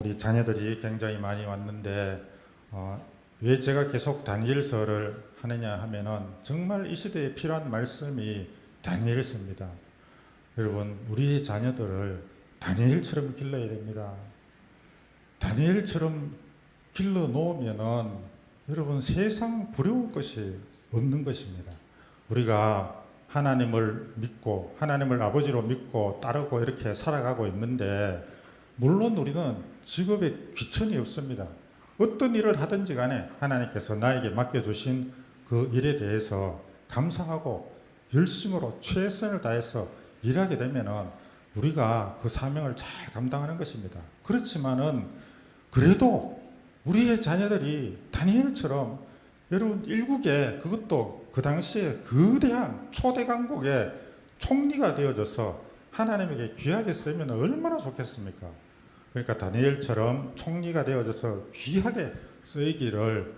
우리 자녀들이 굉장히 많이 왔는데 왜 제가 계속 다니엘서를 하느냐 하면은 정말 이 시대에 필요한 말씀이 다니엘서입니다. 여러분, 우리의 자녀들을 다니엘처럼 길러야 됩니다. 다니엘처럼 길러 놓으면은 여러분 세상 부러울 것이 없는 것입니다. 우리가 하나님을 믿고 하나님을 아버지로 믿고 따르고 이렇게 살아가고 있는데, 물론 우리는 직업에 귀천이 없습니다. 어떤 일을 하든지 간에 하나님께서 나에게 맡겨주신 그 일에 대해서 감사하고 열심으로 최선을 다해서 일하게 되면은 우리가 그 사명을 잘 감당하는 것입니다. 그렇지만은 그래도 우리의 자녀들이 다니엘처럼 여러분 일국에, 그것도 그 당시에 거대한 초대 강국의 총리가 되어져서 하나님에게 귀하게 쓰면 얼마나 좋겠습니까? 그러니까 다니엘처럼 총리가 되어져서 귀하게 쓰이기를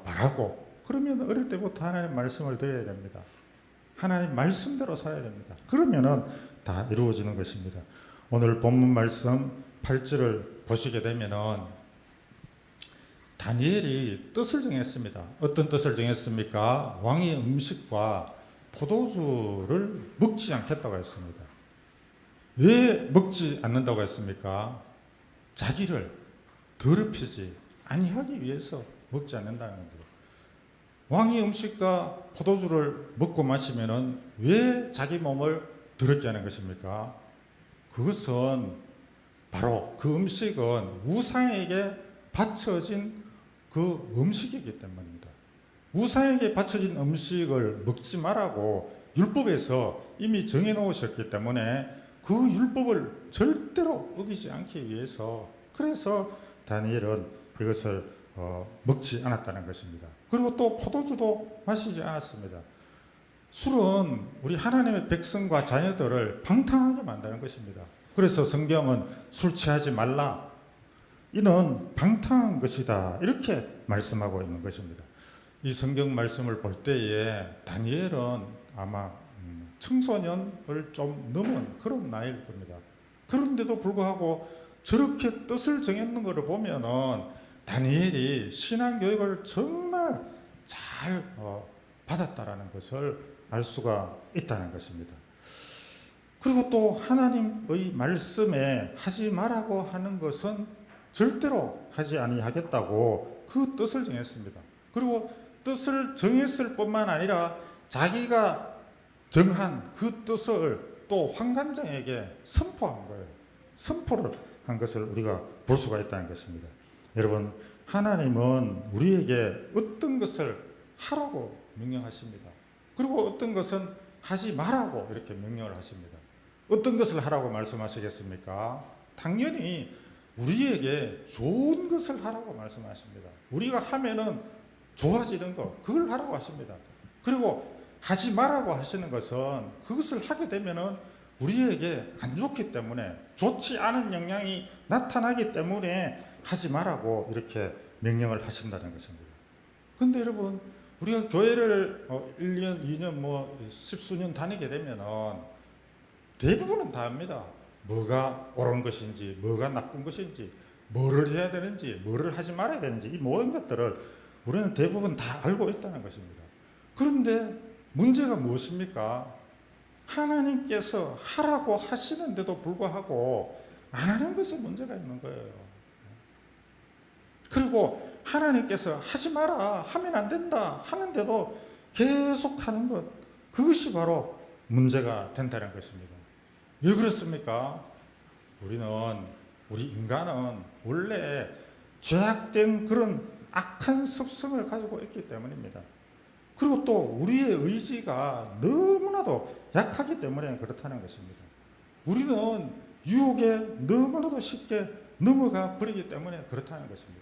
바라고, 그러면 어릴 때부터 하나님 말씀을 드려야 됩니다. 하나님 말씀대로 살아야 됩니다. 그러면은 다 이루어지는 것입니다. 오늘 본문 말씀 8절을 보시게 되면은 다니엘이 뜻을 정했습니다. 어떤 뜻을 정했습니까? 왕의 음식과 포도주를 먹지 않겠다고 했습니다. 왜 먹지 않는다고 했습니까? 자기를 더럽히지 아니하기 위해서 먹지 않는다는 거예요. 왕의 음식과 포도주를 먹고 마시면은 왜 자기 몸을 더럽게 하는 것입니까? 그것은 바로 그 음식은 우상에게 바쳐진 그 음식이기 때문입니다. 우상에게 바쳐진 음식을 먹지 말라고 율법에서 이미 정해 놓으셨기 때문에 그 율법을 절대로 어기지 않기 위해서, 그래서 다니엘은 이것을 먹지 않았다는 것입니다. 그리고 또 포도주도 마시지 않았습니다. 술은 우리 하나님의 백성과 자녀들을 방탕하게 만드는 것입니다. 그래서 성경은 술 취하지 말라, 이는 방탕한 것이다, 이렇게 말씀하고 있는 것입니다. 이 성경 말씀을 볼 때에 다니엘은 아마 청소년을 좀 넘은 그런 나이일 겁니다. 그런데도 불구하고 저렇게 뜻을 정했는 것을 보면은 다니엘이 신앙교육을 정말 잘 받았다라는 것을 알 수가 있다는 것입니다. 그리고 또 하나님의 말씀에 하지 말라고 하는 것은 절대로 하지 아니하겠다고 그 뜻을 정했습니다. 그리고 뜻을 정했을 뿐만 아니라 자기가 정한 그 뜻을 또 환관장에게 선포한 거예요. 선포를 한 것을 우리가 볼 수가 있다는 것입니다. 여러분, 하나님은 우리에게 어떤 것을 하라고 명령하십니다. 그리고 어떤 것은 하지 말라고 이렇게 명령을 하십니다. 어떤 것을 하라고 말씀하시겠습니까? 당연히 우리에게 좋은 것을 하라고 말씀하십니다. 우리가 하면은 좋아지는 것, 그걸 하라고 하십니다. 그리고 하지 말라고 하시는 것은 그것을 하게 되면은 우리에게 안 좋기 때문에, 좋지 않은 영향이 나타나기 때문에 하지 말라고 이렇게 명령을 하신다는 것입니다. 근데 여러분, 우리가 교회를 1년, 2년, 십수년 다니게 되면은 대부분은 다 압니다. 뭐가 옳은 것인지, 뭐가 나쁜 것인지, 뭐를 해야 되는지, 뭐를 하지 말아야 되는지, 이 모든 것들을 우리는 대부분 다 알고 있다는 것입니다. 그런데 문제가 무엇입니까? 하나님께서 하라고 하시는데도 불구하고 안 하는 것에 문제가 있는 거예요. 그리고 하나님께서 하지 마라, 하면 안 된다 하는데도 계속 하는 것, 그것이 바로 문제가 된다는 것입니다. 왜 그렇습니까? 우리 인간은 원래 죄악된 그런 악한 습성을 가지고 있기 때문입니다. 그리고 또 우리의 의지가 너무나도 약하기 때문에 그렇다는 것입니다. 우리는 유혹에 너무나도 쉽게 넘어가 버리기 때문에 그렇다는 것입니다.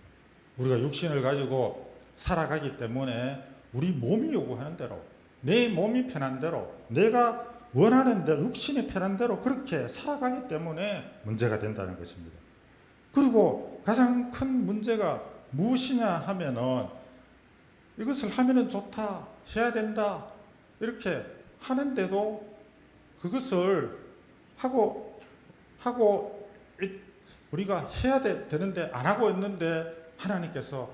우리가 육신을 가지고 살아가기 때문에 우리 몸이 요구하는 대로, 내 몸이 편한 대로, 내가 원하는 대로, 육신이 편한 대로 그렇게 살아가기 때문에 문제가 된다는 것입니다. 그리고 가장 큰 문제가 무엇이냐 하면은, 이것을 하면은 좋다, 해야 된다 이렇게 하는데도 그것을 하고 우리가 해야 되는데 안 하고 있는데 하나님께서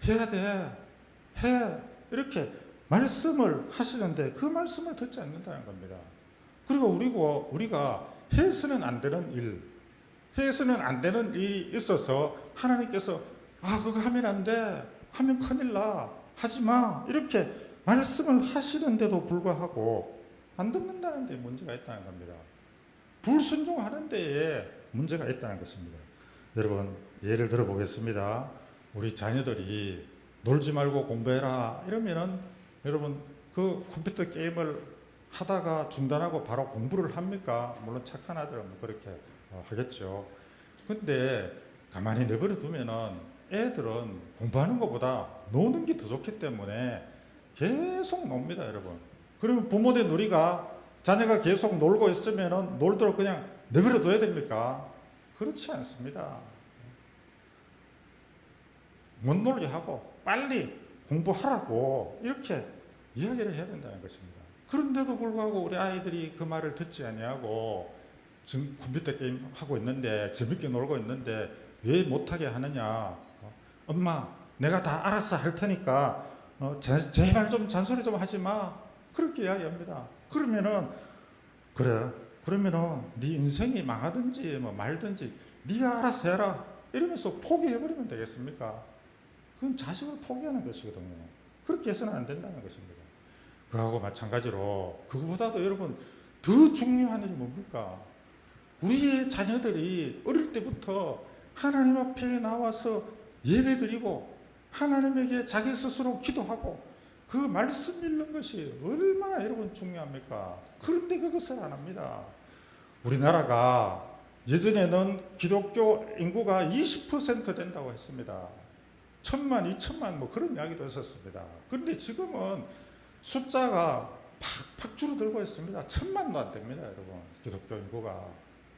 해야 돼, 해 이렇게 말씀을 하시는데 그 말씀을 듣지 않는다는 겁니다. 그리고 우리가 해서는 안 되는 일, 해서는 안 되는 일이 있어서 하나님께서 그거 하면 안 돼, 하면 큰일 나, 하지 마 이렇게 말씀을 하시는데도 불구하고 안 듣는다는 데 문제가 있다는 겁니다. 불순종하는 데에 문제가 있다는 것입니다. 여러분 예를 들어 보겠습니다. 우리 자녀들이 놀지 말고 공부해라 이러면은 여러분 그 컴퓨터 게임을 하다가 중단하고 바로 공부를 합니까? 물론 착한 아들은 그렇게 하겠죠. 근데 가만히 내버려 두면은 애들은 공부하는 것보다 노는 게 더 좋기 때문에 계속 놉니다, 여러분. 그러면 부모들 놀이가 자녀가 계속 놀고 있으면은 놀도록 그냥 내버려 둬야 됩니까? 그렇지 않습니다. 못 놀게 하고 빨리 공부하라고 이렇게 이야기를 해야 된다는 것입니다. 그런데도 불구하고 우리 아이들이 그 말을 듣지 아니하고 지금 컴퓨터 게임 하고 있는데 재밌게 놀고 있는데 왜 못하게 하느냐? 엄마 내가 다 알아서 할 테니까 제발 좀 잔소리 좀 하지 마. 그렇게 이야기합니다. 그러면은 그러면은 네 인생이 망하든지 뭐 말든지 네가 알아서 해라 이러면서 포기해버리면 되겠습니까? 그건 자식을 포기하는 것이거든요. 그렇게 해서는 안 된다는 것입니다. 그하고 마찬가지로 그거보다도 여러분 더 중요한 일이 뭡니까? 우리의 자녀들이 어릴 때부터 하나님 앞에 나와서 예배드리고 하나님에게 자기 스스로 기도하고 그 말씀 읽는 것이 얼마나 여러분 중요합니까? 그런데 그것을 안 합니다. 우리나라가 예전에는 기독교 인구가 20% 된다고 했습니다. 1,000만, 2,000만 뭐 그런 이야기도 있었습니다. 그런데 지금은 숫자가 팍팍 줄어들고 있습니다. 1,000만도 안 됩니다, 여러분. 기독교 인구가.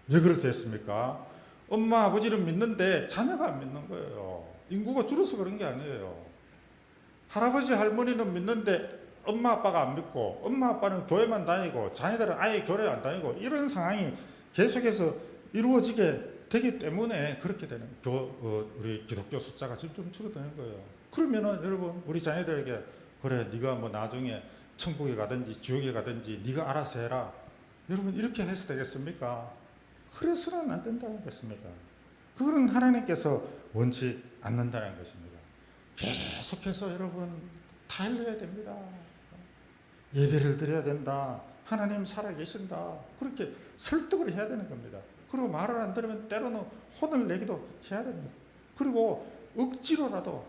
왜 그렇게 했습니까? 엄마, 아버지를 믿는데 자녀가 안 믿는 거예요. 인구가 줄어서 그런 게 아니에요. 할아버지, 할머니는 믿는데 엄마, 아빠가 안 믿고 엄마, 아빠는 교회만 다니고 자녀들은 아예 교회 안 다니고 이런 상황이 계속해서 이루어지게 되기 때문에 그렇게 되는 우리 기독교 숫자가 지금 좀 줄어드는 거예요. 그러면은 여러분 우리 자녀들에게 그래 네가 뭐 나중에 천국에 가든지 지옥에 가든지 네가 알아서 해라. 여러분 이렇게 해서 되겠습니까? 그래서는 안 된다는 것입니다. 그거는 하나님께서 원치 않는다는 것입니다. 계속해서 여러분 달려야 됩니다. 예배를 드려야 된다. 하나님 살아계신다. 그렇게 설득을 해야 되는 겁니다. 그리고 말을 안 들으면 때로는 혼을 내기도 해야 됩니다. 그리고 억지로라도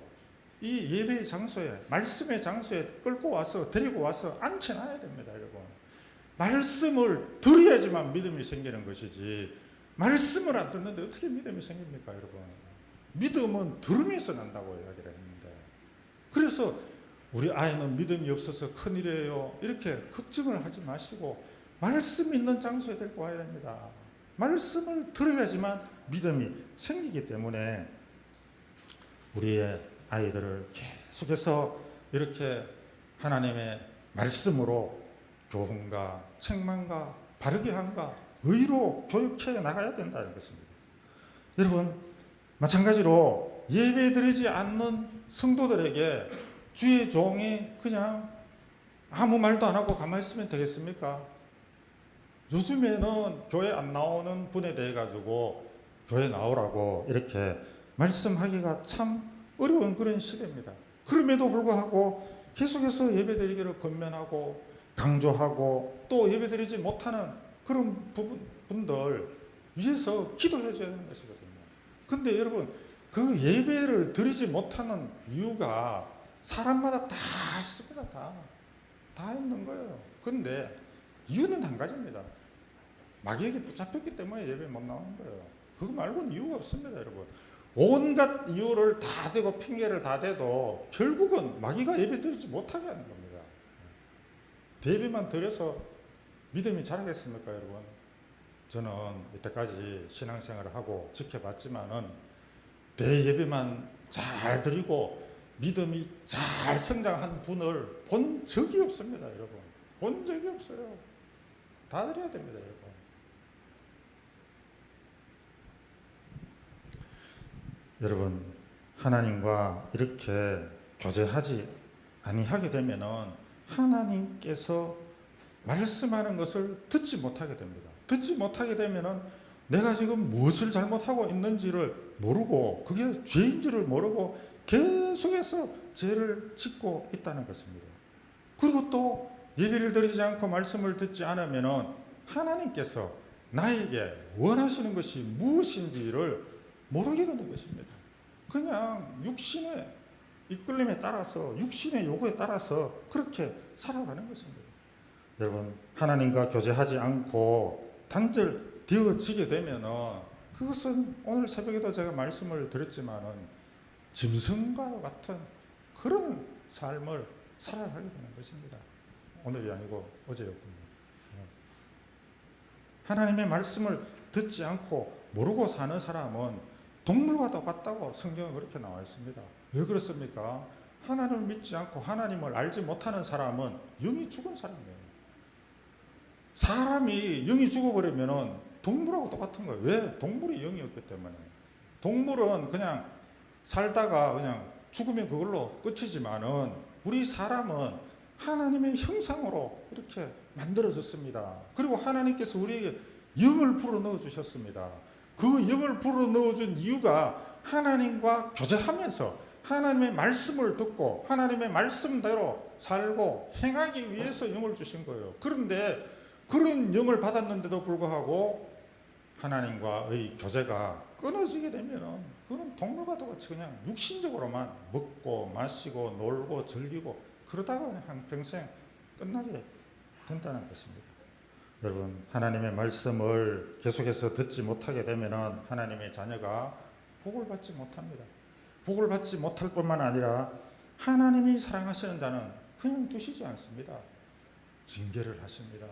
이 예배의 장소에 말씀의 장소에 끌고 와서 데리고 와서 앉혀놔야 됩니다. 여러분 말씀을 드려야지만 믿음이 생기는 것이지 말씀을 안 듣는데 어떻게 믿음이 생깁니까? 여러분 믿음은 들으면서 난다고 이야기를 했는데 그래서 우리 아이는 믿음이 없어서 큰일이에요 이렇게 걱정을 하지 마시고 말씀 있는 장소에 데리고 와야 됩니다. 말씀을 들어야지만 믿음이 생기기 때문에 우리의 아이들을 계속해서 이렇게 하나님의 말씀으로 교훈과 책망과 바르게 함과 의로 교육해 나가야 된다는 것입니다. 여러분 마찬가지로 예배드리지 않는 성도들에게 주의 종이 그냥 아무 말도 안 하고 가만히 있으면 되겠습니까? 요즘에는 교회 안 나오는 분에 대해 가지고 교회 나오라고 이렇게 말씀하기가 참 어려운 그런 시대입니다. 그럼에도 불구하고 계속해서 예배드리기를 권면하고 강조하고 또 예배드리지 못하는 그런 분들 위해서 기도해 줘야 되는 것이거든요. 근데 여러분 그 예배를 드리지 못하는 이유가 사람마다 다 있습니다. 다 있는 거예요. 근데 이유는 한 가지입니다. 마귀에게 붙잡혔기 때문에 예배 못 나오는 거예요. 그거 말고는 이유가 없습니다, 여러분. 온갖 이유를 다 대고 핑계를 다 대도 결국은 마귀가 예배 드리지 못하게 하는 겁니다. 예배만 드려서 믿음이 자라겠습니까, 여러분? 저는 이때까지 신앙생활을 하고 지켜봤지만은 대예배만 잘 드리고 믿음이 잘 성장한 분을 본 적이 없습니다, 여러분. 본 적이 없어요. 다 드려야 됩니다, 여러분. 여러분, 하나님과 이렇게 교제하지 아니하게 되면은 하나님께서 말씀하는 것을 듣지 못하게 됩니다. 듣지 못하게 되면은 내가 지금 무엇을 잘못하고 있는지를 모르고 그게 죄인지를 모르고 계속해서 죄를 짓고 있다는 것입니다. 그리고 또 예배를 드리지 않고 말씀을 듣지 않으면은 하나님께서 나에게 원하시는 것이 무엇인지를 모르게 되는 것입니다. 그냥 육신의 이끌림에 따라서 육신의 요구에 따라서 그렇게 살아가는 것입니다. 여러분, 하나님과 교제하지 않고 단절되어지게 되면은 그것은 오늘 새벽에도 제가 말씀을 드렸지만은 짐승과 같은 그런 삶을 살아가게 되는 것입니다. 오늘이 아니고 어제였군요. 하나님의 말씀을 듣지 않고 모르고 사는 사람은 동물과 똑같다고 성경은 그렇게 나와 있습니다. 왜 그렇습니까? 하나님을 믿지 않고 하나님을 알지 못하는 사람은 영이 죽은 사람이에요. 사람이 영이 죽어버리면 동물하고 똑같은 거예요. 왜? 동물이 영이 없기 때문에. 동물은 그냥 살다가 그냥 죽으면 그걸로 끝이지만은 우리 사람은 하나님의 형상으로 이렇게 만들어졌습니다. 그리고 하나님께서 우리에게 영을 불어 넣어 주셨습니다. 그 영을 불어 넣어 준 이유가 하나님과 교제하면서 하나님의 말씀을 듣고 하나님의 말씀대로 살고 행하기 위해서 영을 주신 거예요. 그런데 그런 영을 받았는데도 불구하고 하나님과의 교제가 끊어지게 되면 그건 동물과 똑같이 그냥 육신적으로만 먹고 마시고 놀고 즐기고 그러다가 그냥 한평생 끝나게 된다는 것입니다. 여러분, 하나님의 말씀을 계속해서 듣지 못하게 되면 하나님의 자녀가 복을 받지 못합니다. 복을 받지 못할 뿐만 아니라 하나님이 사랑하시는 자는 그냥 두시지 않습니다. 징계를 하십니다.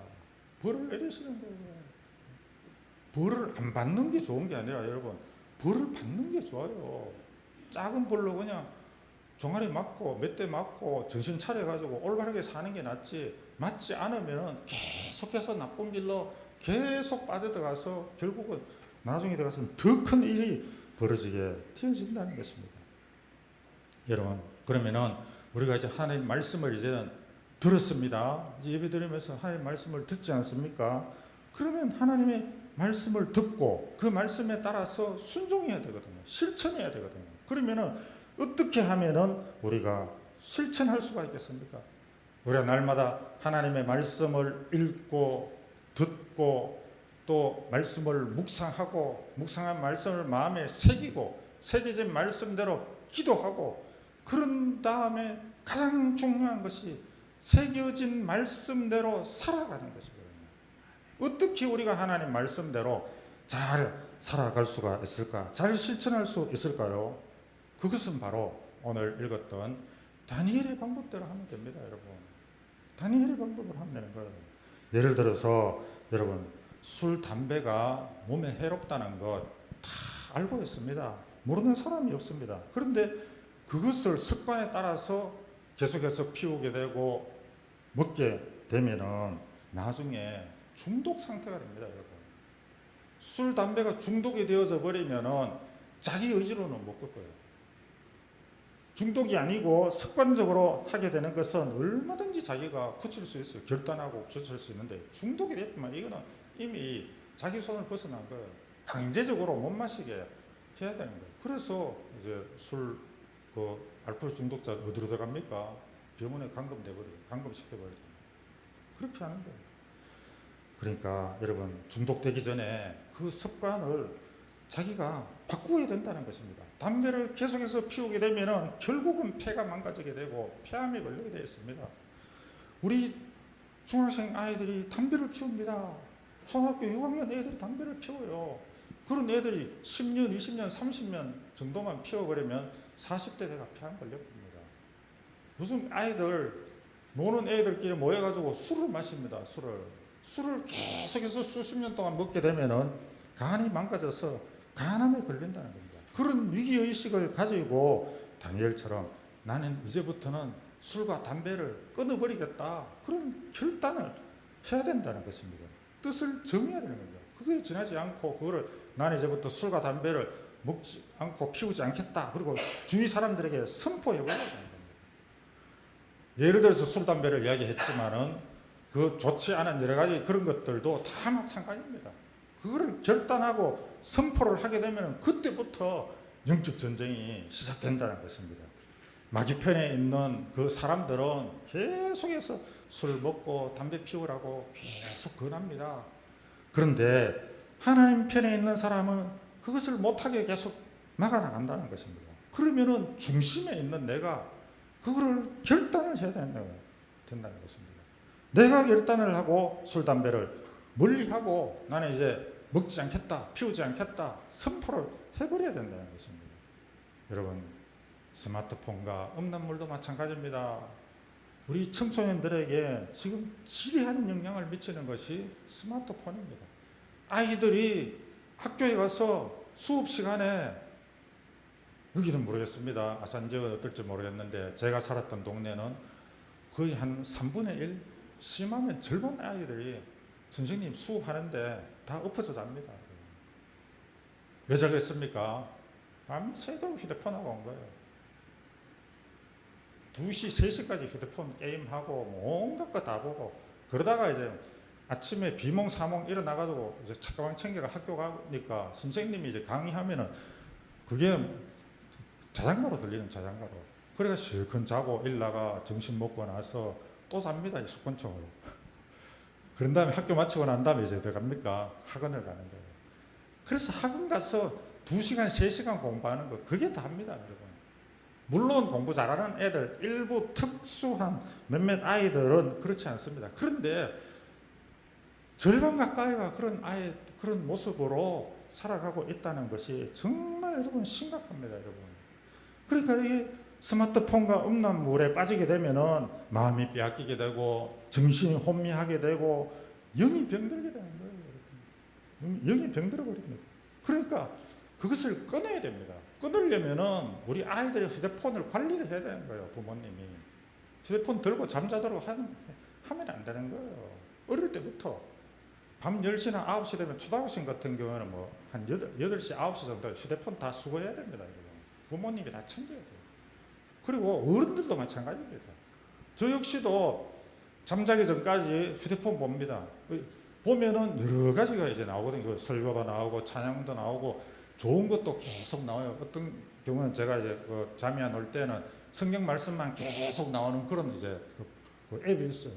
벌을 내리시는 거예요. 벌을 안 받는 게 좋은 게 아니라 여러분, 벌을 받는 게 좋아요. 작은 벌로 그냥 종아리 맞고 몇 대 맞고 정신 차려가지고 올바르게 사는 게 낫지, 맞지 않으면 계속해서 나쁜 길로 계속 빠져들어가서 결국은 나중에 들어가서는 더 큰 일이 벌어지게 되어진다는 것입니다. 여러분, 그러면은 우리가 이제 하나님 말씀을 이제는 들었습니다. 이제 예배 드리면서 하나님 말씀을 듣지 않습니까? 그러면 하나님의 말씀을 듣고 그 말씀에 따라서 순종해야 되거든요. 실천해야 되거든요. 그러면은 어떻게 하면은 우리가 실천할 수가 있겠습니까? 우리가 날마다 하나님의 말씀을 읽고 듣고 또 말씀을 묵상하고 묵상한 말씀을 마음에 새기고 새겨진 말씀대로 기도하고 그런 다음에 가장 중요한 것이 새겨진 말씀대로 살아가는 것이거든요. 어떻게 우리가 하나님 말씀대로 잘 살아갈 수가 있을까? 잘 실천할 수 있을까요? 그것은 바로 오늘 읽었던 다니엘의 방법대로 하면 됩니다, 여러분. 다니엘의 방법을 하면 되는 거예요. 예를 들어서 여러분, 술, 담배가 몸에 해롭다는 것 다 알고 있습니다. 모르는 사람이 없습니다. 그런데 그것을 습관에 따라서 계속해서 피우게 되고 먹게 되면은 나중에 중독 상태가 됩니다, 여러분. 술, 담배가 중독이 되어져 버리면은 자기 의지로는 못 꺾어요. 중독이 아니고 습관적으로 하게 되는 것은 얼마든지 자기가 고칠 수 있어요. 결단하고 고칠 수 있는데 중독이 됐지만 이거는 이미 자기 손을 벗어난 거예요. 강제적으로 못 마시게 해야 되는 거예요. 그래서 이제 술, 알코올 중독자 어디로 들어갑니까? 병원에 감금시켜버리잖아요. 그렇게 하는 거예요. 그러니까 여러분, 중독되기 전에 그 습관을 자기가 바꾸어야 된다는 것입니다. 담배를 계속해서 피우게 되면 결국은 폐가 망가지게 되고 폐암에 걸리게 되어 있습니다. 우리 중학생 아이들이 담배를 피웁니다. 초등학교 6학년 애들이 담배를 피워요. 그런 애들이 10년, 20년, 30년 정도만 피워버리면 40대 돼가 폐암 걸려버립니다. 무슨 아이들, 노는 애들끼리 모여가지고 술을 마십니다. 술을 계속해서 수십 년 동안 먹게 되면은 간이 망가져서 간암에 걸린다는 겁니다. 그런 위기의식을 가지고 다니엘처럼 나는 이제부터는 술과 담배를 끊어버리겠다. 그런 결단을 해야 된다는 것입니다. 뜻을 정해야 되는 겁니다. 그게 지나지 않고 그거를 나는 이제부터 술과 담배를 먹지 않고 피우지 않겠다. 그리고 주위 사람들에게 선포해버려야 되는 겁니다. 예를 들어서 술, 담배를 이야기했지만은 그 좋지 않은 여러 가지 그런 것들도 다 마찬가지입니다. 그거를 결단하고 선포를 하게 되면 그때부터 영적 전쟁이 시작된다는 것입니다. 마귀편에 있는 그 사람들은 계속해서 술 먹고 담배 피우라고 계속 권합니다. 그런데 하나님 편에 있는 사람은 그것을 못하게 계속 막아나간다는 것입니다. 그러면은 중심에 있는 내가 그거를 결단을 해야 된다는 것입니다. 내가 결단을 하고 술, 담배를 멀리하고 나는 이제 먹지 않겠다, 피우지 않겠다 선포를 해버려야 된다는 것입니다. 여러분, 스마트폰과 음란물도 마찬가지입니다. 우리 청소년들에게 지금 지대한 영향을 미치는 것이 스마트폰입니다. 아이들이 학교에 가서 수업 시간에, 여기는 모르겠습니다. 아산 지역은 어떨지 모르겠는데 제가 살았던 동네는 거의 한 3분의 1, 심하면 절반 아이들이 선생님 수업하는데 다 엎어져 잡니다. 왜 저랬습니까? 밤새도록 휴대폰하고 온 거예요. 2시, 3시까지 휴대폰 게임하고 뭐 온갖 거 다 보고, 그러다가 이제 아침에 비몽사몽 일어나가지고 이제 책가방 챙겨가 학교 가니까 선생님이 이제 강의하면은 그게 자장가로 들리는 자장가로. 그래가 실컷 자고 일나가 점심 먹고 나서 또 잡니다. 숙권총으로. 그런 다음에 학교 마치고 난 다음에 이제 들어갑니까? 학원을 가는 거예요. 그래서 학원 가서 2시간, 3시간 공부하는 거, 그게 다입니다, 여러분. 물론 공부 잘하는 애들, 일부 특수한 몇몇 아이들은 그렇지 않습니다. 그런데 절반 가까이가 그런 모습으로 살아가고 있다는 것이 정말 여러분 심각합니다, 여러분. 그러니까 이 스마트폰과 음란물에 빠지게 되면은 마음이 빼앗기게 되고 정신이 혼미하게 되고 영이 병들게 되는 거예요. 영이 병들어 버립니다. 그러니까 그것을 끊어야 됩니다. 끊으려면은 우리 아이들의 휴대폰을 관리를 해야 되는 거예요. 부모님이 휴대폰 들고 잠자도록 하면 안 되는 거예요. 어릴 때부터 밤 10시나 9시 되면 초등학생 같은 경우는 뭐 한 8시, 9시 정도 휴대폰 다 수거해야 됩니다. 부모님이 다 챙겨야 돼요. 그리고 어른들도 마찬가지입니다. 저 역시도 잠자기 전까지 휴대폰 봅니다. 보면은 여러 가지가 이제 나오거든요. 설교가 나오고 찬양도 나오고 좋은 것도 계속 나와요. 어떤 경우는 제가 이제 잠이 안 올 때는 성경 말씀만 계속 나오는 그런 이제 그 앱이 있어요.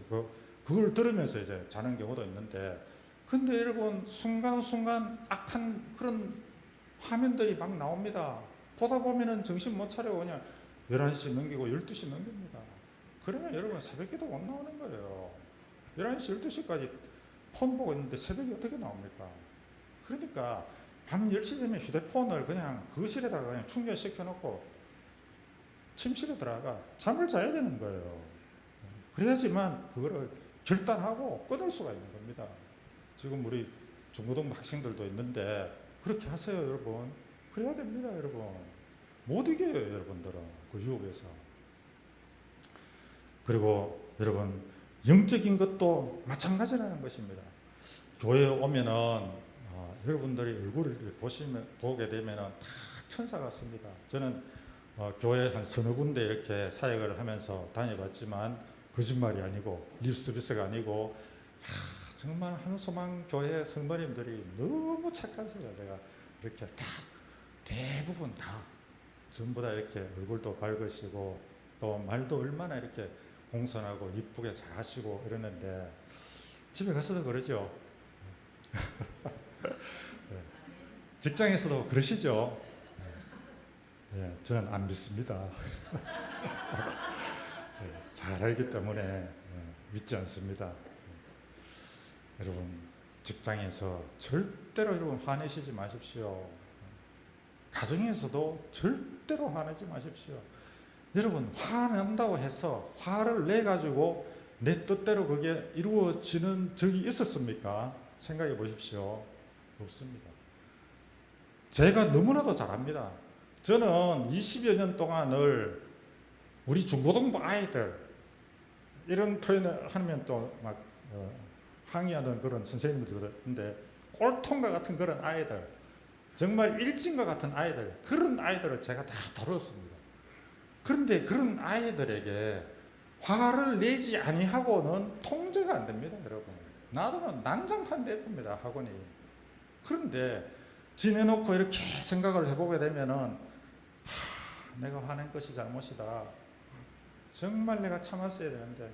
그걸 들으면서 이제 자는 경우도 있는데, 근데 여러분 순간순간 악한 그런 화면들이 막 나옵니다. 보다 보면은 정신 못 차리고 그냥 11시 넘기고 12시 넘깁니다. 그러면 여러분 새벽에도 못 나오는 거예요. 11시, 12시까지 폰 보고 있는데 새벽에 어떻게 나옵니까? 그러니까 밤 10시 되면 휴대폰을 그냥 거실에다가 그냥 충전시켜 놓고 침실에 들어가 잠을 자야 되는 거예요. 그래야지만 그거를 결단하고 끊을 수가 있는 겁니다. 지금 우리 중고등부 학생들도 있는데 그렇게 하세요, 여러분. 그래야 됩니다, 여러분. 못 이겨요, 여러분들은 그 유혹에서. 그리고 여러분, 영적인 것도 마찬가지라는 것입니다. 교회에 오면은 여러분들이 얼굴을 보게 되면은 다 천사 같습니다. 저는 교회 한 서너 군데 이렇게 사역을 하면서 다녀봤지만 거짓말이 아니고 립서비스가 아니고 정말 한소망 교회 성도님들이 너무 착하세요. 제가 이렇게 다 대부분 다 전부 다 이렇게 얼굴도 밝으시고 또 말도 얼마나 이렇게 공손하고 이쁘게 잘하시고 이러는데 집에 가서도 그러죠. 네. 직장에서도 그러시죠. 네, 저는 안 믿습니다. 네, 잘 알기 때문에 믿지 않습니다. 여러분, 직장에서 절대로 여러분 화내시지 마십시오. 가정에서도 절대로 화내지 마십시오. 여러분, 화낸다고 해서 화를 내가지고 내 뜻대로 그게 이루어지는 적이 있었습니까? 생각해 보십시오. 없습니다. 제가 너무나도 잘합니다. 저는 20여 년 동안을 우리 중고등부 아이들, 이런 표현을 하면 또 막 항의하는 그런 선생님들도 있는데 꼴통과 같은 그런 아이들, 정말 일진과 같은 아이들, 그런 아이들을 제가 다 다뤘습니다. 그런데 그런 아이들에게 화를 내지 아니하고는 통제가 안 됩니다, 여러분. 놔두면 난장판대입니다, 학원이. 그런데 지내놓고 이렇게 생각을 해보게 되면은 내가 화낸 것이 잘못이다. 정말 내가 참았어야 되는데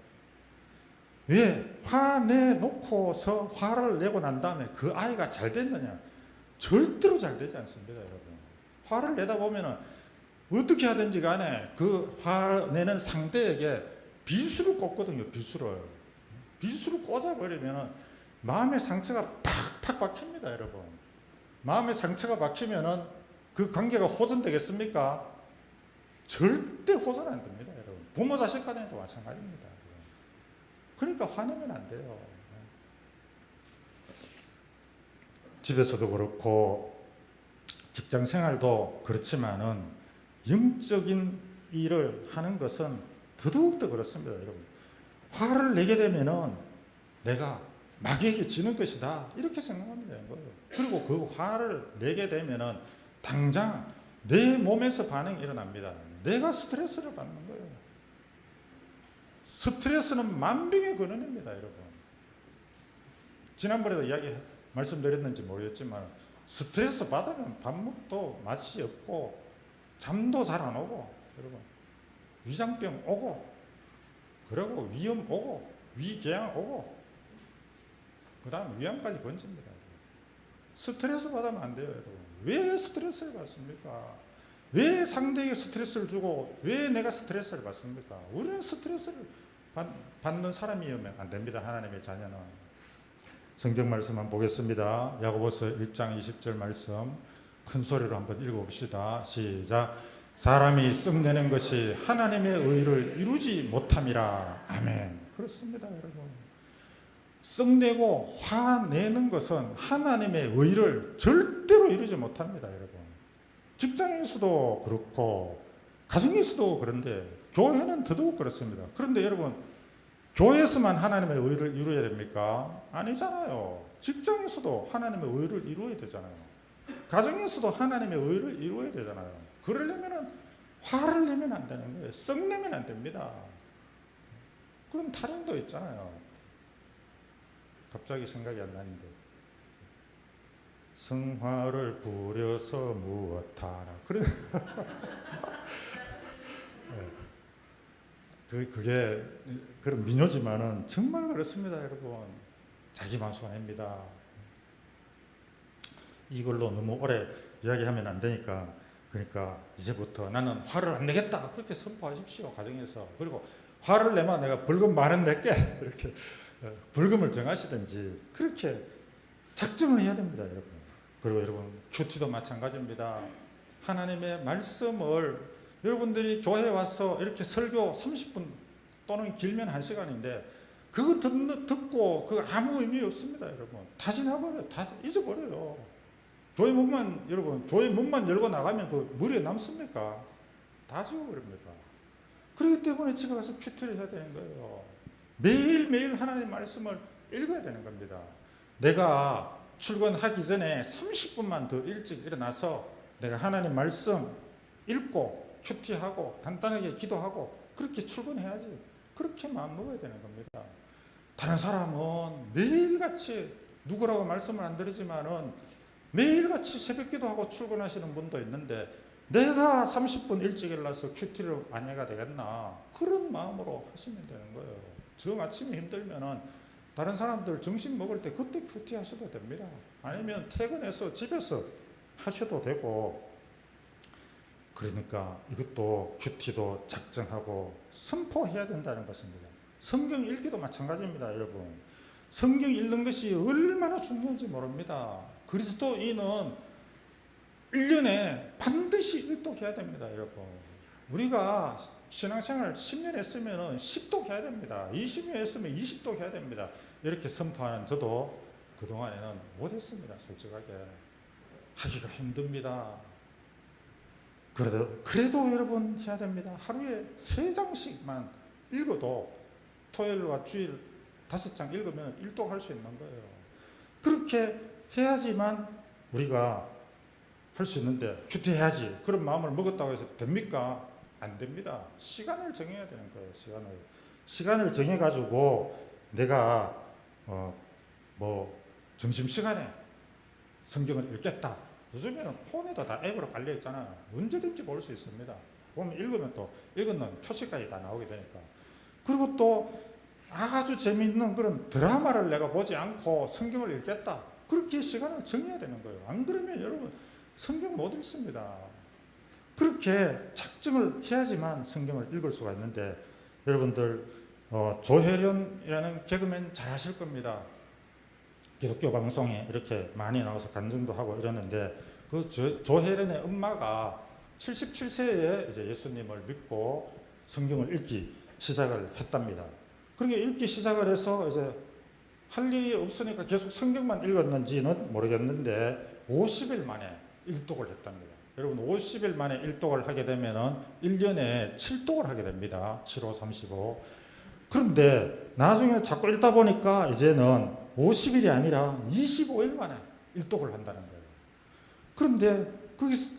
왜 화내놓고서 화를 내고 난 다음에 그 아이가 잘 됐느냐? 절대로 잘 되지 않습니다, 여러분. 화를 내다 보면은 어떻게 하든지 간에 그 화내는 상대에게 비수를 꽂거든요, 비수를. 비수를 꽂아버리면은 마음의 상처가 팍팍 박힙니다, 여러분. 마음의 상처가 박히면은 그 관계가 호전되겠습니까? 절대 호전 안 됩니다, 여러분. 부모 자식 간에도 마찬가지입니다. 그러니까 화내면 안 돼요. 집에서도 그렇고 직장 생활도 그렇지만은 영적인 일을 하는 것은 더더욱더 그렇습니다, 여러분. 화를 내게 되면은 내가 마귀에게 지는 것이다, 이렇게 생각하면 되는 거예요. 그리고 그 화를 내게 되면은 당장 내 몸에서 반응이 일어납니다. 내가 스트레스를 받는 거예요. 스트레스는 만병의 근원입니다, 여러분. 지난번에도 말씀드렸는지 모르겠지만 스트레스 받으면 밥도 맛이 없고 잠도 잘 안 오고, 여러분, 위장병 오고, 그리고 위염 오고, 위궤양 오고, 그 다음 위암까지 번집니다. 스트레스 받으면 안 돼요, 여러분. 왜 스트레스를 받습니까? 왜 상대에게 스트레스를 주고 왜 내가 스트레스를 받습니까? 우리는 스트레스를 받는 사람이면 안 됩니다, 하나님의 자녀는. 성경 말씀 한번 보겠습니다. 야고보서 1장 20절 말씀 큰 소리로 한번 읽어봅시다. 시작. 사람이 썩내는 것이 하나님의 의를 이루지 못함이라. 아멘. 그렇습니다, 여러분. 썩내고 화내는 것은 하나님의 의를 절대로 이루지 못합니다, 여러분. 직장에서도 그렇고 가정에서도 그런데 교회는 더더욱 그렇습니다. 그런데 여러분, 교회에서만 하나님의 의를 이루어야 됩니까? 아니잖아요. 직장에서도 하나님의 의를 이루어야 되잖아요. 가정에서도 하나님의 의를 이루어야 되잖아요. 그러려면 화를 내면 안 되는 거예요. 썩내면 안 됩니다. 그럼 타령도 있잖아요. 갑자기 생각이 안 나는데, 성화를 부려서 무엇하라. 그게 그런 민요지만은 정말 그렇습니다, 여러분. 자기만 손해입니다. 이걸로 너무 오래 이야기하면 안 되니까, 그러니까 이제부터 나는 화를 안 내겠다, 그렇게 선포하십시오, 가정에서. 그리고 화를 내면 내가 벌금 10,000원 낼게, 이렇게 벌금을 정하시든지 그렇게 작정을 해야 됩니다, 여러분. 그리고 여러분, 큐티도 마찬가지입니다. 하나님의 말씀을 여러분들이 교회에 와서 이렇게 설교 30분 또는 길면 1시간인데 그거 듣고 그거 아무 의미 없습니다, 여러분. 다 지나버려요. 다 잊어버려요. 교회 문만, 여러분, 교회 문만 열고 나가면 그 머리에 남습니까? 다 지워버립니다. 그렇기 때문에 집에 가서 큐티를 해야 되는 거예요. 매일매일 하나님의 말씀을 읽어야 되는 겁니다. 내가 출근하기 전에 30분만 더 일찍 일어나서 내가 하나님 말씀 읽고 큐티하고 간단하게 기도하고 그렇게 출근해야지. 그렇게 마음먹어야 되는 겁니다. 다른 사람은 매일같이, 누구라고 말씀을 안 드리지만은 매일같이 새벽 기도하고 출근하시는 분도 있는데 내가 30분 일찍 일어나서 큐티를 안 해가 되겠나, 그런 마음으로 하시면 되는 거예요. 저 아침에 힘들면은 다른 사람들 점심 먹을 때 그때 큐티 하셔도 됩니다. 아니면 퇴근해서 집에서 하셔도 되고. 그러니까 이것도 큐티도 작정하고 선포해야 된다는 것입니다. 성경 읽기도 마찬가지입니다, 여러분. 성경 읽는 것이 얼마나 중요한지 모릅니다. 그리스도인은 1년에 반드시 1독 해야 됩니다, 여러분. 우리가 신앙생활 10년 했으면 10독 해야 됩니다. 20년 했으면 20독 해야 됩니다. 이렇게 선포하는 저도 그동안에는 못했습니다, 솔직하게. 하기가 힘듭니다. 그래도 여러분 해야 됩니다. 하루에 3장씩만 읽어도 토요일과 주일 5장 읽으면 1독 할 수 있는 거예요. 그렇게 해야지만 우리가 할 수 있는데 큐티해야지 그런 마음을 먹었다고 해서 됩니까? 안 됩니다. 시간을 정해야 되는 거예요. 시간을 정해가지고 내가 뭐 점심시간에 성경을 읽겠다. 요즘에는 폰에도 다 앱으로 깔려 있잖아요. 언제든지 볼 수 있습니다. 보면 읽으면 또 읽는 표시까지 다 나오게 되니까. 그리고 또 아주 재미있는 그런 드라마를 내가 보지 않고 성경을 읽겠다. 그렇게 시간을 정해야 되는 거예요. 안 그러면 여러분 성경 못 읽습니다. 그렇게 작정을 해야지만 성경을 읽을 수가 있는데 여러분들 조혜련이라는 개그맨 잘 아실 겁니다. 기독교 방송에 이렇게 많이 나와서 간증도 하고 이러는데 그 조혜련의 엄마가 77세에 이제 예수님을 믿고 성경을 읽기 시작을 했답니다. 그렇게 읽기 시작을 해서 이제 할 일이 없으니까 계속 성경만 읽었는지는 모르겠는데 50일 만에 일독을 했답니다. 여러분 50일 만에 일독을 하게 되면은 1년에 7독을 하게 됩니다. 7호 35. 그런데 나중에 자꾸 읽다 보니까 이제는 50일이 아니라 25일 만에 일독을 한다는 거예요. 그런데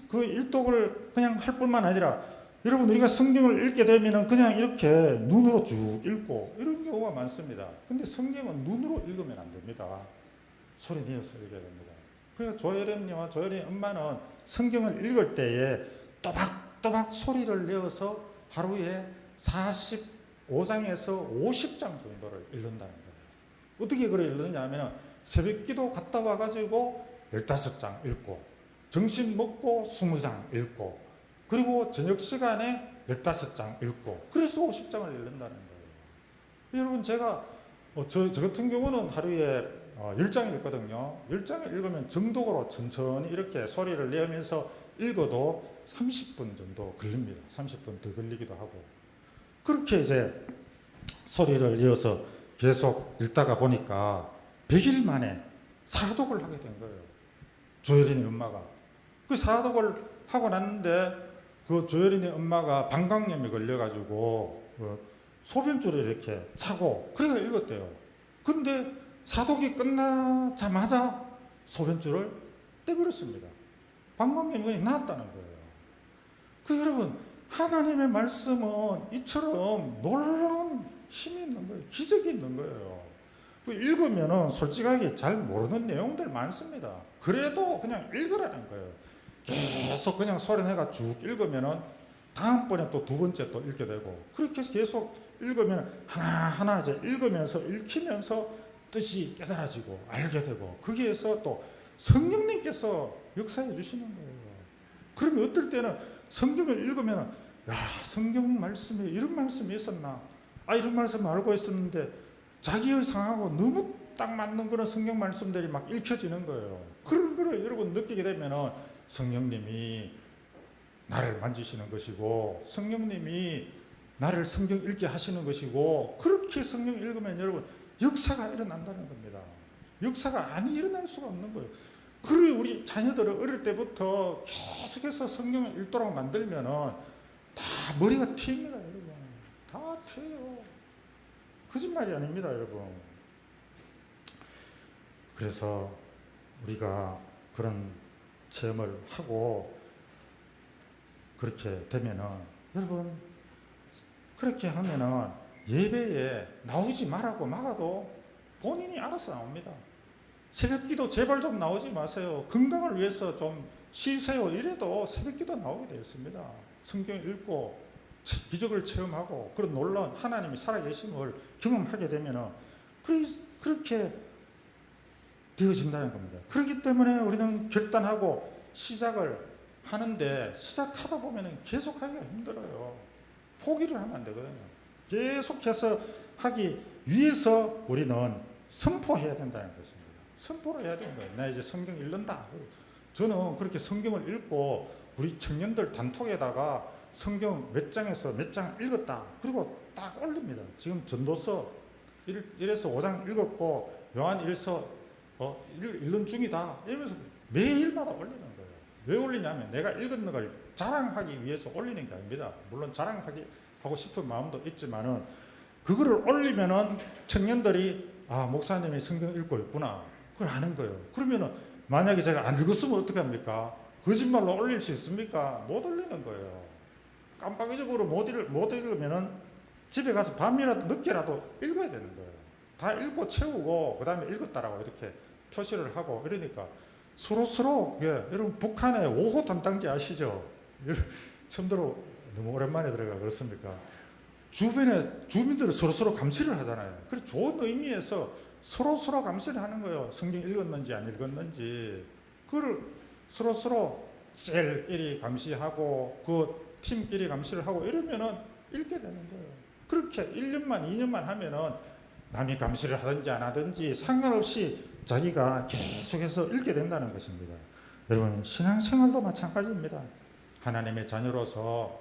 그 일독을 그냥 할 뿐만 아니라 여러분 우리가 성경을 읽게 되면은 그냥 이렇게 눈으로 쭉 읽고 이런 경우가 많습니다. 근데 성경은 눈으로 읽으면 안 됩니다. 소리 내어서 읽어야 됩니다. 그러니까 조혜련님과 조혜련의 엄마는 성경을 읽을 때에 또박또박 소리를 내어서 하루에 45장에서 50장 정도를 읽는다는 거예요. 어떻게 그걸 읽느냐 하면 새벽기도 갔다 와가지고 15장 읽고 점심 먹고 20장 읽고 그리고 저녁 시간에 15장 읽고 그래서 50장을 읽는다는 거예요. 여러분 제가 저 같은 경우는 하루에 10장 읽거든요. 10장을 읽으면 정독으로 천천히 이렇게 소리를 내면서 읽어도 30분 정도 걸립니다. 30분 더 걸리기도 하고 그렇게 이제 소리를 내어서 계속 읽다가 보니까 100일 만에 사독을 하게 된 거예요. 조혜린의 엄마가. 그 사독을 하고 났는데 그 조혜린의 엄마가 방광염이 걸려가지고 소변줄을 이렇게 차고 그래가 읽었대요. 근데 사독이 끝나자마자 소변줄을 떼버렸습니다. 방광염이 나았다는 거예요. 그 여러분 하나님의 말씀은 이처럼 놀라운 힘이 있는 거예요. 기적이 있는 거예요. 그 읽으면은 솔직하게 잘 모르는 내용들 많습니다. 그래도 그냥 읽으라는 거예요. 계속 그냥 소리내가 쭉 읽으면은 다음번에 또 두 번째 또 읽게 되고 그렇게 계속 읽으면 하나하나 이제 읽으면서 읽히면서 뜻이 깨달아지고 알게 되고 거기에서 또 성령님께서 역사해 주시는 거예요. 그러면 어떨 때는 성경을 읽으면 야 성경 말씀에 이런 말씀이 있었나 이런 말씀 알고 있었는데 자기의 상하고 너무 딱 맞는 그런 성경 말씀들이 막 읽혀지는 거예요. 그런 거를 여러분 느끼게 되면은 성령님이 나를 만지시는 것이고 성령님이 나를 성경 읽게 하시는 것이고 그렇게 성경 읽으면 여러분 역사가 일어난다는 겁니다. 역사가 안 일어날 수가 없는 거예요. 그리고 우리 자녀들을 어릴 때부터 계속해서 성경을 읽도록 만들면은 다 머리가 트입니다, 여러분. 다 트여요. 거짓말이 아닙니다, 여러분. 그래서 우리가 그런 체험을 하고 그렇게 되면은 여러분 그렇게 하면은 예배에 나오지 말라고 막아도 본인이 알아서 나옵니다. 새벽기도 제발 좀 나오지 마세요. 건강을 위해서 좀 쉬세요. 이래도 새벽기도 나오게 되어 있습니다. 성경 읽고 기적을 체험하고 그런 놀라운 하나님이 살아계심을 경험하게 되면은 그렇게 되어진다는 겁니다. 그렇기 때문에 우리는 결단하고 시작을 하는데 시작하다 보면 계속하기가 힘들어요. 포기를 하면 안 되거든요. 계속해서 하기 위해서 우리는 선포해야 된다는 것입니다. 선포를 해야 되는 거예요. 나 이제 성경 읽는다. 저는 그렇게 성경을 읽고 우리 청년들 단톡에다가 성경 몇 장에서 몇 장 읽었다. 그리고 딱 올립니다. 지금 전도서 1에서 5장 읽었고 요한 1서 읽는 중이다. 이러면서 매일마다 올리는 거예요. 왜 올리냐면 내가 읽은 걸 자랑하기 위해서 올리는 게 아닙니다. 물론 자랑하고 싶은 마음도 있지만은 그거를 올리면은 청년들이 목사님이 성경 읽고 있구나. 그걸 아는 거예요. 그러면은 만약에 제가 안 읽었으면 어떻게 합니까? 거짓말로 올릴 수 있습니까? 못 올리는 거예요. 깜빡 잊어버리고 못 읽으면은 집에 가서 밤이라도 늦게라도 읽어야 되는 거예요. 다 읽고 채우고 그 다음에 읽었다라고 이렇게 표시를 하고 이러니까 서로 예, 여러분 북한의 5호 담당지 아시죠? 처음 들어 너무 오랜만에 들어가 그렇습니까? 주변에 주민들은 서로 감시를 하잖아요. 그래서 좋은 의미에서 서로 감시를 하는 거예요. 성경 읽었는지 안 읽었는지 그걸 서로 셀끼리 감시하고 그 팀끼리 감시를 하고 이러면은 읽게 되는 거예요. 그렇게 1년만 2년만 하면은 남이 감시를 하든지 안 하든지 상관없이 자기가 계속해서 읽게 된다는 것입니다. 여러분 신앙생활도 마찬가지입니다. 하나님의 자녀로서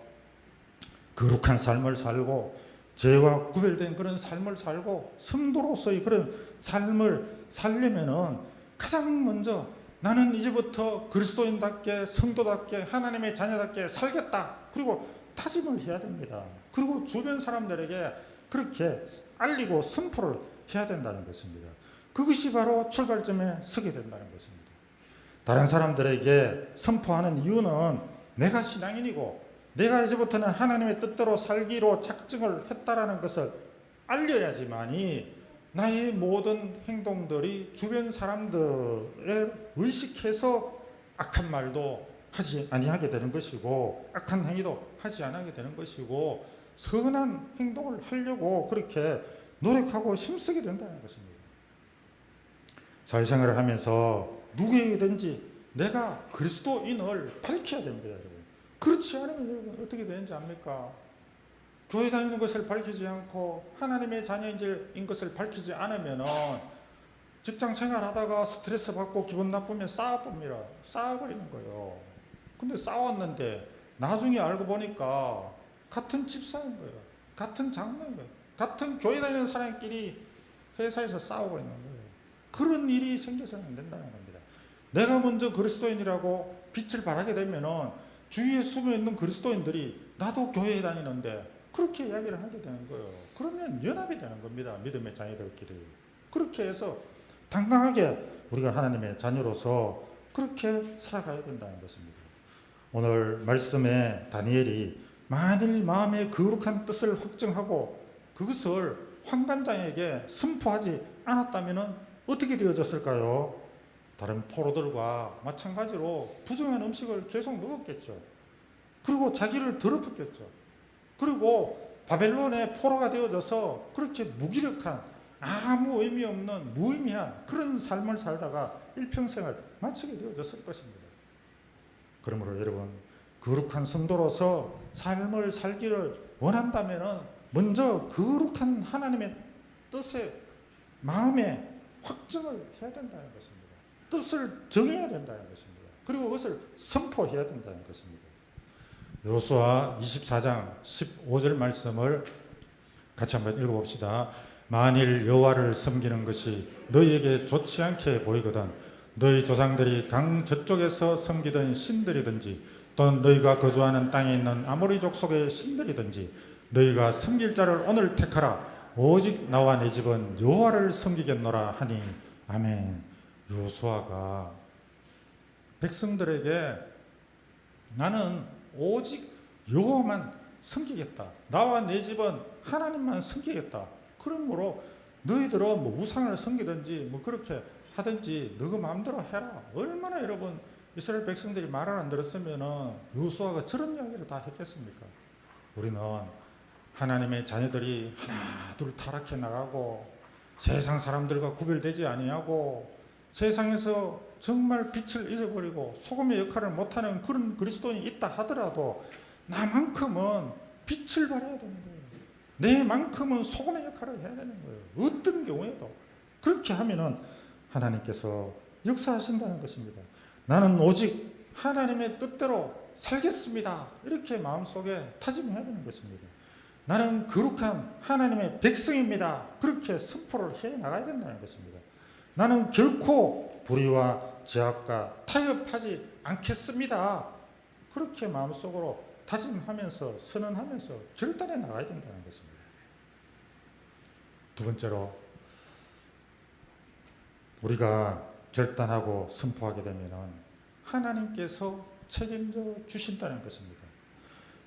거룩한 삶을 살고 죄와 구별된 그런 삶을 살고 성도로서의 그런 삶을 살려면은 가장 먼저 나는 이제부터 그리스도인답게 성도답게 하나님의 자녀답게 살겠다. 그리고 다짐을 해야 됩니다. 그리고 주변 사람들에게 그렇게 알리고 선포를 해야 된다는 것입니다. 그것이 바로 출발점에 서게 된다는 것입니다. 다른 사람들에게 선포하는 이유는 내가 신앙인이고 내가 이제부터는 하나님의 뜻대로 살기로 작정을 했다라는 것을 알려야지만이 나의 모든 행동들이 주변 사람들을 의식해서 악한 말도 하지 아니하게 되는 것이고 악한 행위도 하지 않게 되는 것이고 선한 행동을 하려고 그렇게 노력하고 힘쓰게 된다는 것입니다. 사회생활을 하면서 누구에게든지 내가 그리스도인을 밝혀야 됩니다. 여러분. 그렇지 않으면 여러분 어떻게 되는지 압니까? 교회 다니는 것을 밝히지 않고 하나님의 자녀인 것을 밝히지 않으면 직장 생활하다가 스트레스 받고 기분 나쁘면 싸워버리는 거예요. 근데 싸웠는데 나중에 알고 보니까 같은 집사인 거예요. 같은 장로인 거예요. 같은 교회 다니는 사람끼리 회사에서 싸우고 있는 거예요. 그런 일이 생겨서는 안 된다는 겁니다. 내가 먼저 그리스도인이라고 빛을 발하게 되면은 주위에 숨어 있는 그리스도인들이 나도 교회에 다니는데 그렇게 이야기를 하게 되는 거예요. 그러면 연합이 되는 겁니다. 믿음의 자녀들끼리. 그렇게 해서 당당하게 우리가 하나님의 자녀로서 그렇게 살아가야 된다는 것입니다. 오늘 말씀에 다니엘이 만일 마음의 거룩한 뜻을 확정하고 그것을 환관장에게 선포하지 않았다면 어떻게 되어졌을까요? 다른 포로들과 마찬가지로 부정한 음식을 계속 먹었겠죠. 그리고 자기를 더럽혔겠죠. 그리고 바벨론의 포로가 되어져서 그렇게 무기력한 아무 의미 없는 무의미한 그런 삶을 살다가 일평생을 마치게 되어졌을 것입니다. 그러므로 여러분 거룩한 성도로서 삶을 살기를 원한다면 먼저 거룩한 하나님의 뜻에 마음에 확정을 해야 된다는 것입니다. 뜻을 정해야 된다는 것입니다. 그리고 그것을 선포해야 된다는 것입니다. 여호수아 24장 15절 말씀을 같이 한번 읽어봅시다. 만일 여호와를 섬기는 것이 너희에게 좋지 않게 보이거든 너희 조상들이 강 저쪽에서 섬기던 신들이든지 또는 너희가 거주하는 땅에 있는 아모리 족속의 신들이든지 너희가 섬길 자를 오늘 택하라. 오직 나와 내 집은 여호와를 섬기겠노라 하니 아멘. 여호수아가 백성들에게 나는 오직 여호와만 섬기겠다. 나와 내 집은 하나님만 섬기겠다. 그러므로 너희들은 뭐 우상을 섬기든지 뭐 그렇게 하든지 너희 마음대로 해라. 얼마나 여러분 이스라엘 백성들이 말을 안 들었으면 여호수아가 저런 이야기를 다 했겠습니까? 우리는 하나님의 자녀들이 하나 둘 타락해 나가고 세상 사람들과 구별되지 아니하고 세상에서 정말 빛을 잊어버리고 소금의 역할을 못하는 그런 그리스도인이 있다 하더라도 나만큼은 빛을 발해야 되는 거예요. 내만큼은 소금의 역할을 해야 되는 거예요. 어떤 경우에도 그렇게 하면은 하나님께서 역사하신다는 것입니다. 나는 오직 하나님의 뜻대로 살겠습니다. 이렇게 마음속에 다짐해야 되는 것입니다. 나는 거룩한 하나님의 백성입니다. 그렇게 선포를 해 나가야 된다는 것입니다. 나는 결코 불의와 제약과 타협하지 않겠습니다. 그렇게 마음속으로 다짐하면서 선언하면서 결단해 나가야 된다는 것입니다. 두 번째로 우리가 결단하고 선포하게 되면 하나님께서 책임져 주신다는 것입니다.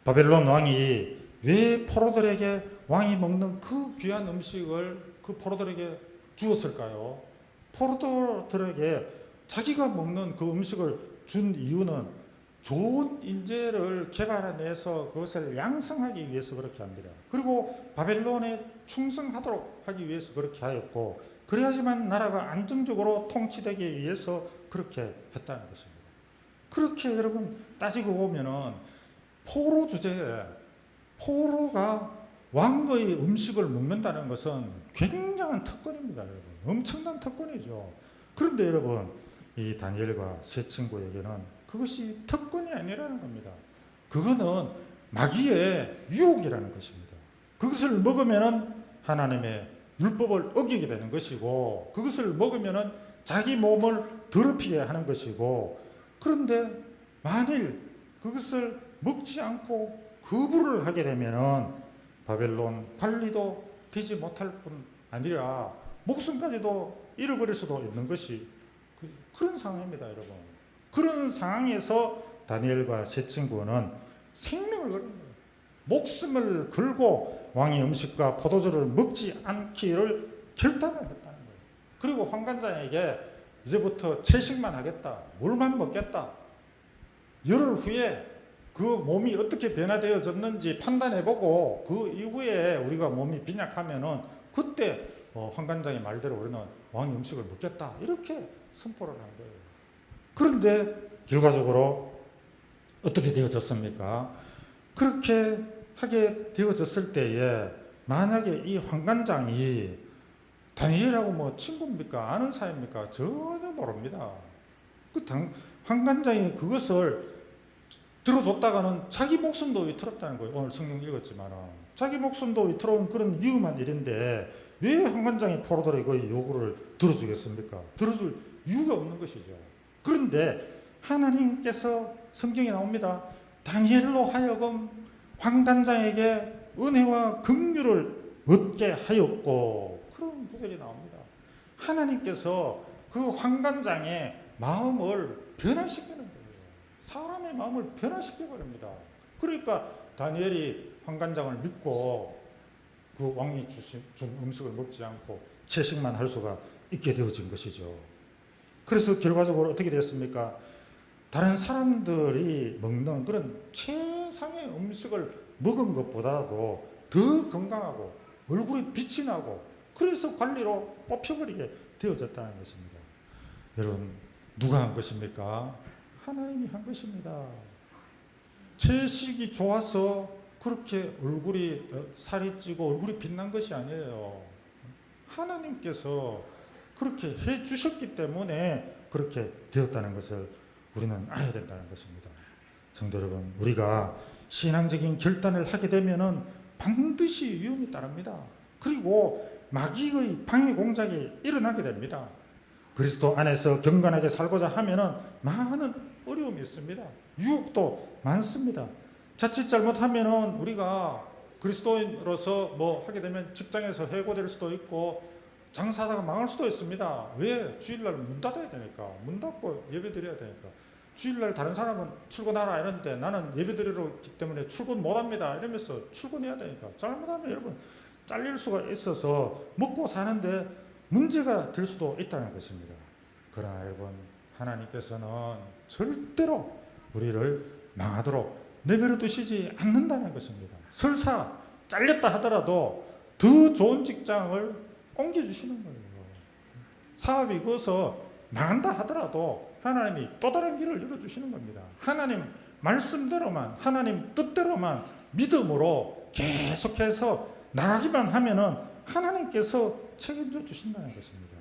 바벨론 왕이 왜 포로들에게 왕이 먹는 그 귀한 음식을 그 포로들에게 주었을까요? 포로들에게 자기가 먹는 그 음식을 준 이유는 좋은 인재를 개발해내서 그것을 양성하기 위해서 그렇게 합니다. 그리고 바벨론에 충성하도록 하기 위해서 그렇게 하였고, 그래야지만 나라가 안정적으로 통치되기 위해서 그렇게 했다는 것입니다. 그렇게 여러분 따지고 보면은 포로 주제에 포로가 왕의 음식을 먹는다는 것은 굉장한 특권입니다, 여러분. 엄청난 특권이죠. 그런데 여러분, 이 다니엘과 세 친구에게는 그것이 특권이 아니라는 겁니다. 그거는 마귀의 유혹이라는 것입니다. 그것을 먹으면은 하나님의 율법을 어기게 되는 것이고, 그것을 먹으면은 자기 몸을 더럽히게 하는 것이고, 그런데 만일 그것을 먹지 않고 거부를 하게 되면은 바벨론 관리도 되지 못할 뿐 아니라 목숨까지도 잃어버릴 수도 있는 것이 그런 상황입니다, 여러분. 그런 상황에서 다니엘과 세 친구는 생명을 걸은 거예요. 목숨을 걸고 왕의 음식과 포도주를 먹지 않기를 결단을 했다는 거예요. 그리고 환관장에게 이제부터 채식만 하겠다, 물만 먹겠다, 열흘 후에 그 몸이 어떻게 변화되어졌는지 판단해보고 그 이후에 우리가 몸이 빈약하면은 그때 환관장의 말대로 우리는 왕의 음식을 먹겠다, 이렇게 선포를 한 거예요. 그런데 결과적으로 어떻게 되어졌습니까? 그렇게 하게 되어졌을 때에 만약에 이 환관장이 다니엘하고 뭐 친구입니까? 아는 사이입니까? 전혀 모릅니다. 환관장이 그것을 들어줬다가는 자기 목숨도 위태롭다는 거예요. 오늘 성경 읽었지만 자기 목숨도 위태로운 그런 위험한 일인데 왜 환관장이 포로들의 그 요구를 들어주겠습니까? 들어줄 이유가 없는 것이죠. 그런데 하나님께서 성경에 나옵니다. 다니엘로 하여금 환관장에게 은혜와 긍휼을 얻게 하였고, 그런 구절이 나옵니다. 하나님께서 그 환관장의 마음을 변화시키는 거예요. 사람의 마음을 변화시켜 버립니다. 그러니까 다니엘이 환관장을 믿고 그 왕이 준 음식을 먹지 않고 채식만 할 수가 있게 되어진 것이죠. 그래서 결과적으로 어떻게 됐습니까? 다른 사람들이 먹는 그런 최상의 음식을 먹은 것보다도 더 건강하고 얼굴이 빛이 나고, 그래서 관리로 뽑혀버리게 되어졌다는 것입니다. 여러분, 누가 한 것입니까? 하나님이 한 것입니다. 채식이 좋아서 그렇게 얼굴이 살이 찌고 얼굴이 빛난 것이 아니에요. 하나님께서 그렇게 해 주셨기 때문에 그렇게 되었다는 것을 우리는 알아야 된다는 것입니다. 성도 여러분, 우리가 신앙적인 결단을 하게 되면은 반드시 위험이 따릅니다. 그리고 마귀의 방해 공작이 일어나게 됩니다. 그리스도 안에서 경건하게 살고자 하면은 많은 어려움이 있습니다. 유혹도 많습니다. 자칫 잘못하면은 우리가 그리스도인으로서 뭐 하게 되면 직장에서 해고될 수도 있고 장사하다가 망할 수도 있습니다. 왜? 주일날 문 닫아야 되니까. 문 닫고 예배 드려야 되니까. 주일날 다른 사람은 출근하라 이러는데 나는 예배 드리러 있기 때문에 출근 못합니다 이러면서 출근해야 되니까. 잘못하면 여러분 잘릴 수가 있어서 먹고 사는데 문제가 될 수도 있다는 것입니다. 그러나 여러분, 하나님께서는 절대로 우리를 망하도록 내버려 두시지 않는다는 것입니다. 설사 잘렸다 하더라도 더 좋은 직장을 옮겨주시는 거예요. 사업이 그어서 망한다 하더라도 하나님이 또 다른 길을 열어주시는 겁니다. 하나님 말씀대로만, 하나님 뜻대로만 믿음으로 계속해서 나가기만 하면은 하나님께서 책임져 주신다는 것입니다.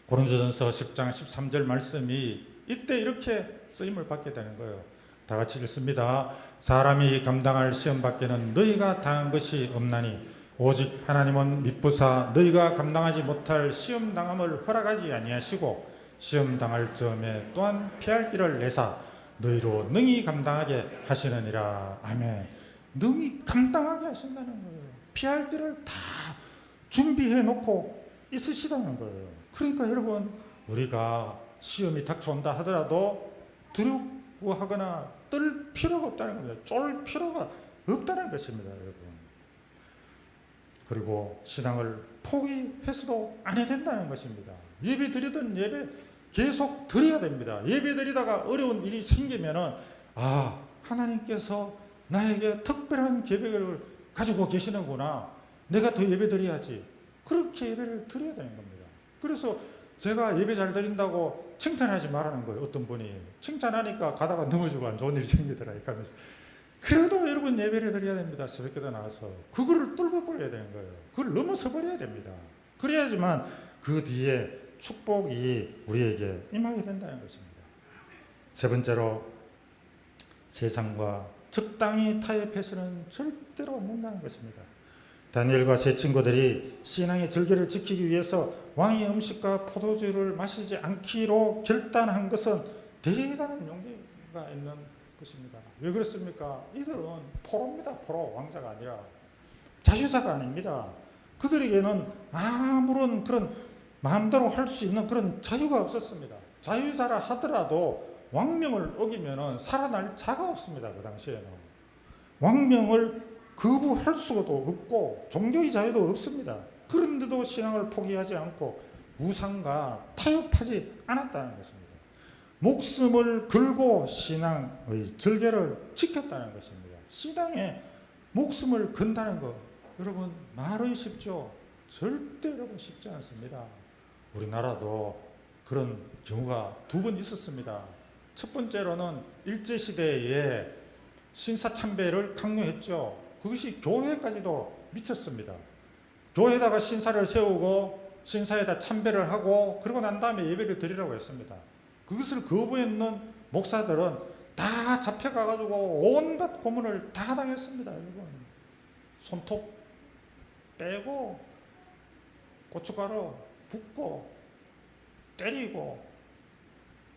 고린도전서 10장 13절 말씀이 이때 이렇게 쓰임을 받게 되는 거예요. 다 같이 읽습니다. 사람이 감당할 시험 밖에는 너희가 당한 것이 없나니 오직 하나님은 미쁘사 너희가 감당하지 못할 시험 당함을 허락하지 아니하시고 시험 당할 점에 또한 피할 길을 내사 너희로 능히 감당하게 하시느니라. 아멘. 능히 감당하게 하신다는 거예요. 피할 길을 다 준비해 놓고 있으시다는 거예요. 그러니까 여러분, 우리가 시험이 닥쳐온다 하더라도 두려워하거나 떨 필요가 없다는 겁니다. 쫄 필요가 없다는 것입니다, 여러분. 그리고 신앙을 포기해서도 안 해야 된다는 것입니다. 예배 드리던 예배 계속 드려야 됩니다. 예배 드리다가 어려운 일이 생기면은 하나님께서 나에게 특별한 계획을 가지고 계시는구나. 내가 더 예배 드려야지. 그렇게 예배를 드려야 되는 겁니다. 그래서 제가 예배 잘 드린다고 칭찬하지 말라는 거예요. 어떤 분이 칭찬하니까 가다가 넘어지고 안 좋은 일이 생기더라 하면서. 그래도 여러분 예배를 드려야 됩니다. 새벽기도 나와서 그거를 뚫고 버려야 되는 거예요. 그걸 넘어서 버려야 됩니다. 그래야지만 그 뒤에 축복이 우리에게 임하게 된다는 것입니다. 세 번째로, 세상과 적당히 타협해서는 절대로 안 된다는 것입니다. 다니엘과 세 친구들이 신앙의 절개를 지키기 위해서 왕의 음식과 포도주를 마시지 않기로 결단한 것은 대단한 용기가 있는 것입니다. 왜 그렇습니까? 이들은 포로입니다. 포로, 왕자가 아니라 자유자가 아닙니다. 그들에게는 아무런 그런 마음대로 할 수 있는 그런 자유가 없었습니다. 자유자라 하더라도 왕명을 어기면 살아날 자가 없습니다. 그 당시에는 왕명을 거부할 수도 없고 종교의 자유도 없습니다. 그런데도 신앙을 포기하지 않고 우상과 타협하지 않았다는 것입니다. 목숨을 걸고 신앙의 절개를 지켰다는 것입니다. 신앙에 목숨을 건다는 것, 여러분 말은 쉽죠. 절대 여러분 쉽지 않습니다. 우리나라도 그런 경우가 두 번 있었습니다. 첫 번째로는 일제시대에 신사참배를 강요했죠. 그것이 교회까지도 미쳤습니다. 교회에다가 신사를 세우고 신사에다 참배를 하고 그러고 난 다음에 예배를 드리라고 했습니다. 그것을 거부했는 목사들은 다 잡혀가가지고 온갖 고문을 다 당했습니다. 여러분. 손톱 빼고 고춧가루 붓고 때리고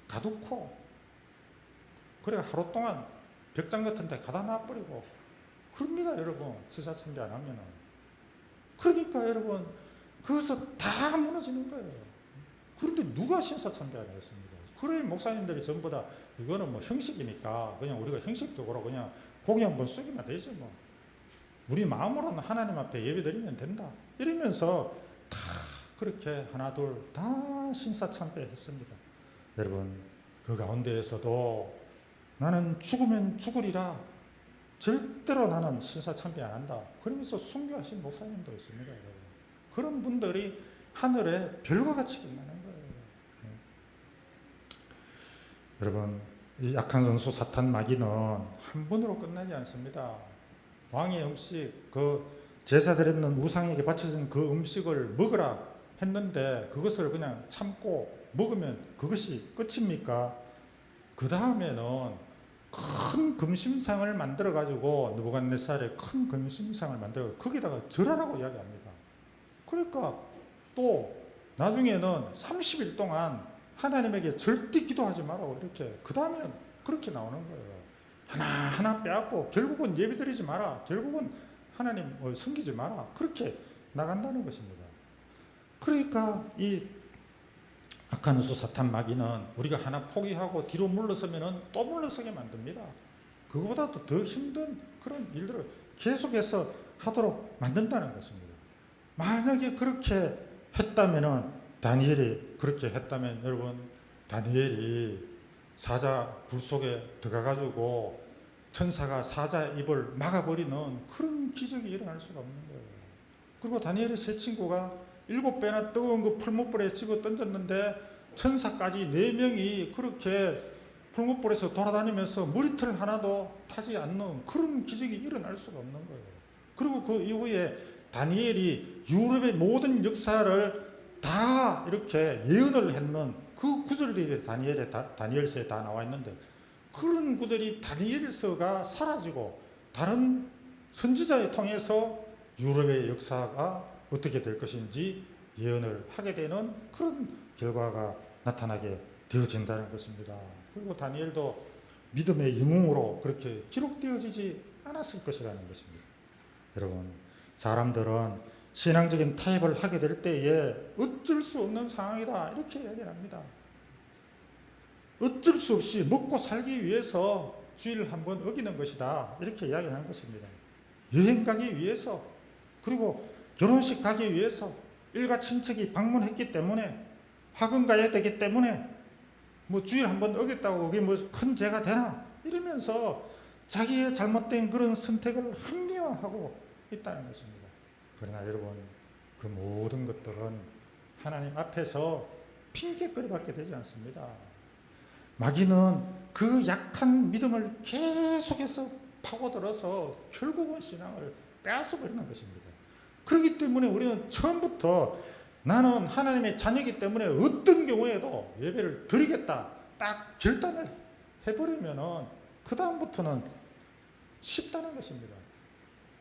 가두고 그래 하루 동안 벽장 같은 데 가다 놔버리고 그럽니다. 여러분. 신사참배 안 하면은. 그러니까 여러분 그것은 다 무너지는 거예요. 그런데 누가 신사참배 안 했습니까? 그래 목사님들이 전부 다 이거는 뭐 형식이니까 그냥 우리가 형식적으로 그냥 고개 한번 숙이면 되지 뭐. 우리 마음으로는 하나님 앞에 예배드리면 된다. 이러면서 다 그렇게 하나 둘 다 신사참배했습니다. 여러분 그 가운데에서도 나는 죽으면 죽으리라. 절대로 나는 신사참배 안 한다. 그러면서 순교하신 목사님도 있습니다. 여러분. 그런 분들이 하늘에 별과 같이 빛나는 거예요. 여러분 이 약한 선수 사탄 마귀는 한 번으로 끝나지 않습니다. 왕의 음식, 그 제사 드렸는 우상에게 바쳐진 그 음식을 먹으라 했는데 그것을 그냥 참고 먹으면 그것이 끝입니까? 그 다음에는 큰 금심상을 만들어 가지고 느부갓네살의 큰 금심상을 만들어 거기다가 절하라고 이야기합니다. 그러니까 또 나중에는 30일 동안 하나님에게 절대 기도하지 말라고 이렇게 그 다음에는 그렇게 나오는 거예요. 하나하나 빼앗고 결국은 예배드리지 마라. 결국은 하나님을 섬기지 마라. 그렇게 나간다는 것입니다. 그러니까 이 악한 수 사탄 마귀는 우리가 하나 포기하고 뒤로 물러서면 또 물러서게 만듭니다. 그거보다도 더 힘든 그런 일들을 계속해서 하도록 만든다는 것입니다. 만약에 그렇게 했다면 다니엘이 그렇게 했다면 여러분 다니엘이 사자 불 속에 들어가가지고 천사가 사자 입을 막아버리는 그런 기적이 일어날 수가 없는 거예요. 그리고 다니엘의 세 친구가 7배나 뜨거운 그 풀무불에 집어 던졌는데 천사까지 4명이 그렇게 풀무불에서 돌아다니면서 머리털 하나도 타지 않는 그런 기적이 일어날 수가 없는 거예요. 그리고 그 이후에 다니엘이 유럽의 모든 역사를 다 이렇게 예언을 했는 그 구절들이 다니엘서에 다 나와 있는데 그런 구절이 다니엘서가 사라지고 다른 선지자에 통해서 유럽의 역사가 어떻게 될 것인지 예언을 하게 되는 그런 결과가 나타나게 되어진다는 것입니다. 그리고 다니엘도 믿음의 영웅으로 그렇게 기록되어지지 않았을 것이라는 것입니다. 여러분, 사람들은 신앙적인 타협을 하게 될 때에 어쩔 수 없는 상황이다 이렇게 이야기를 합니다. 어쩔 수 없이 먹고 살기 위해서 주일을 한번 어기는 것이다. 이렇게 이야기하는 것입니다. 여행 가기 위해서, 그리고 결혼식 가기 위해서, 일가 친척이 방문했기 때문에, 학원 가야 되기 때문에 뭐 주일 한번 어겼다고 그게 뭐 큰 죄가 되나? 이러면서 자기의 잘못된 그런 선택을 합리화하고 있다는 것입니다. 그러나 여러분, 그 모든 것들은 하나님 앞에서 핑계거리밖에 되지 않습니다. 마귀는 그 약한 믿음을 계속해서 파고들어서 결국은 신앙을 빼앗아버리는 것입니다. 그렇기 때문에 우리는 처음부터 나는 하나님의 자녀이기 때문에 어떤 경우에도 예배를 드리겠다 딱 결단을 해버리면은 그 다음부터는 쉽다는 것입니다.